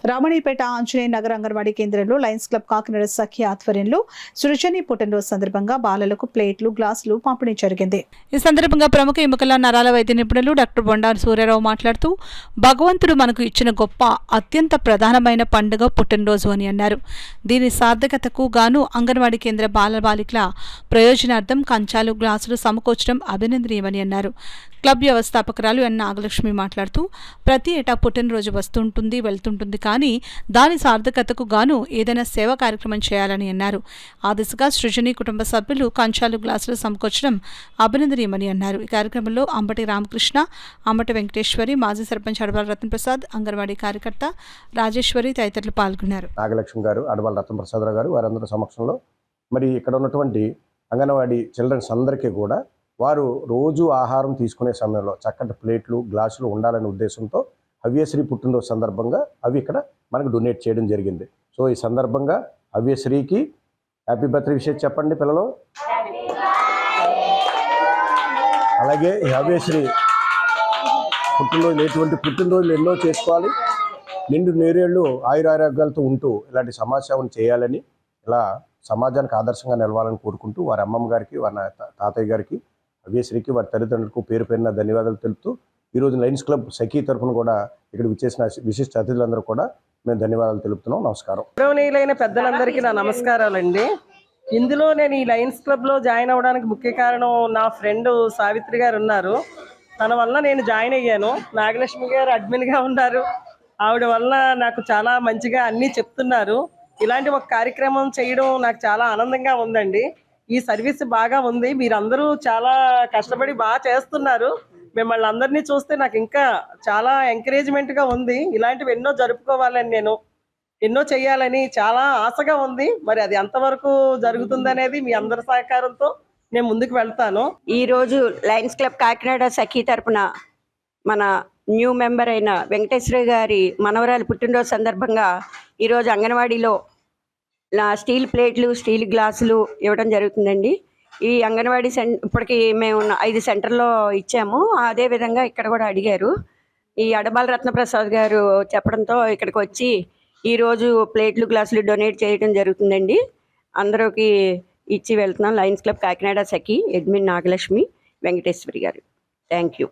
రామణిపేట ఆంజనేయ నగర్ అంగన్వాడీ కేంద్రంలో Lions club Kakinada సఖి ఆధ్వర్యంలో సృజని పుట్టినరోజు సందర్భంగా బాలలకు ప్లేట్లు, గ్లాసులు పంపిణీ జరిగింది. ఈ సందర్భంగా ప్రముఖ ఎముకల నరాల వైద్య నిపుణులు డాక్టర్ బొండారు సూర్యారావు మాట్లాడుతూ, భగవంతుడు మనకు ఇచ్చిన గొప్ప అత్యంత ప్రధానమైన పండుగ పుట్టినరోజు అని అన్నారు. దీని సార్థకతకు గాను అంగన్వాడీ కేంద్ర బాలబాలికల ప్రయోజనార్థం కంచాలు, గ్లాసులు సమకూర్చడం అభినందనీయమని అన్నారు. క్లబ్ వ్యవస్థాపకురాలు ఎన్ నాగలక్ష్మి మాట్లాడుతూ, ప్రతి ఏటా పుట్టినరోజు వస్తుంటుంది, వెళ్తుంటుంది, కానీ దాని సార్థకతకు గాను ఏదైనా సేవా కార్యక్రమం చేయాలని అన్నారు. ఆ దిశగా సృజని కుటుంబ సభ్యులు కంచాలు, గ్లాసులు సమకూర్చడం అభినందనీయమని అన్నారు. ఈ కార్యక్రమంలో అంబటి రామకృష్ణ, అంబటి వెంకటేశ్వరి, మాజీ సర్పంచ్ అడవాల రత్నప్రసాద్, అంగన్వాడీ కార్యకర్త రాజేశ్వరి తదితరులు పాల్గొన్నారు. నాగలక్ష్మి గారు, అడవాల రత్నప్రసాద్ గారు వారందరి సమక్షంలో మరి ఇక్కడ ఉన్నటువంటి అంగన్వాడీ చిల్డ్రన్స్ అందరికీ కూడా వారు రోజు ఆహారం తీసుకునే సమయంలో చక్కటి ప్లేట్లు, గ్లాసులు ఉండాలనే ఉద్దేశంతో హవ్యశ్రీ పుట్టినరోజు సందర్భంగా అవి ఇక్కడ మనకు డొనేట్ చేయడం జరిగింది. సో ఈ సందర్భంగా హవ్యశ్రీకి హ్యాపీ బర్త్డే విషయం చెప్పండి పిల్లలు. అలాగే ఈ హవ్యశ్రీ పుట్టినరోజు ఎటువంటి పుట్టినరోజులు ఎన్నో చేసుకోవాలి, నిండు నేరేళ్లు ఆయురారోగ్యాలతో ఉంటూ ఇలాంటి సమాజసేవను చేయాలని, ఇలా సమాజానికి ఆదర్శంగా నిలవాలని కోరుకుంటూ వారి అమ్మమ్మ గారికి, వారి తాతయ్య గారికి, హవ్యశ్రీకి, వారి తల్లిదండ్రులకు పేరు పేరున ధన్యవాదాలు తెలుపుతూ ఈరోజు లయన్స్ క్లబ్ సఖీ తరఫున కూడా ఇక్కడ విచ్చేసిన విశిష్ట అతిథులందరూ కూడా మేము ధన్యవాదాలు తెలుపుతున్నాం. నమస్కారం. గౌరవనీయులైన పెద్దలందరికీ నా నమస్కారాలండి. ఇందులో నేను ఈ లయన్స్ క్లబ్లో జాయిన్ అవ్వడానికి ముఖ్య కారణం నా ఫ్రెండ్ సావిత్రి గారు ఉన్నారు. తన వల్ల నేను జాయిన్ అయ్యాను. నాగలక్ష్మి గారు అడ్మిన్గా ఉన్నారు. ఆవిడ వల్ల నాకు చాలా మంచిగా అన్నీ చెప్తున్నారు. ఇలాంటి ఒక కార్యక్రమం చేయడం నాకు చాలా ఆనందంగా ఉందండి. ఈ సర్వీస్ బాగా ఉంది. మీరందరూ చాలా కష్టపడి బాగా చేస్తున్నారు. మిమ్మల్ని అందరినీ చూస్తే నాకు ఇంకా చాలా ఎంకరేజ్మెంట్గా ఉంది. ఇలాంటివి ఎన్నో జరుపుకోవాలని, నేను ఎన్నో చేయాలని చాలా ఆశగా ఉంది. మరి అది ఎంతవరకు జరుగుతుందనేది మీ అందరి సహకారంతో నేను ముందుకు వెళ్తాను. ఈరోజు లయన్స్ క్లబ్ కాకినాడ సఖీ తరపున మన న్యూ మెంబర్ అయిన వెంకటేశ్వర గారి మనవరాలు పుట్టినరోజు సందర్భంగా ఈరోజు అంగన్వాడీలో స్టీల్ ప్లేట్లు, స్టీల్ గ్లాసులు ఇవ్వడం జరుగుతుందండి. ఈ అంగన్వాడీ ఇప్పటికి మేము 5 సెంటర్లో ఇచ్చాము. అదేవిధంగా ఇక్కడ కూడా అడిగారు. ఈ అడబాల రత్నప్రసాద్ గారు చెప్పడంతో ఇక్కడికి వచ్చి ఈరోజు ప్లేట్లు, గ్లాసులు డొనేట్ చేయడం జరుగుతుందండి. అందరికి ఇచ్చి వెళ్తున్నాం. లయన్స్ క్లబ్ కాకినాడ సఖీ అడ్మిన్ నాగలక్ష్మి, వెంకటేశ్వరి గారు. Thank you.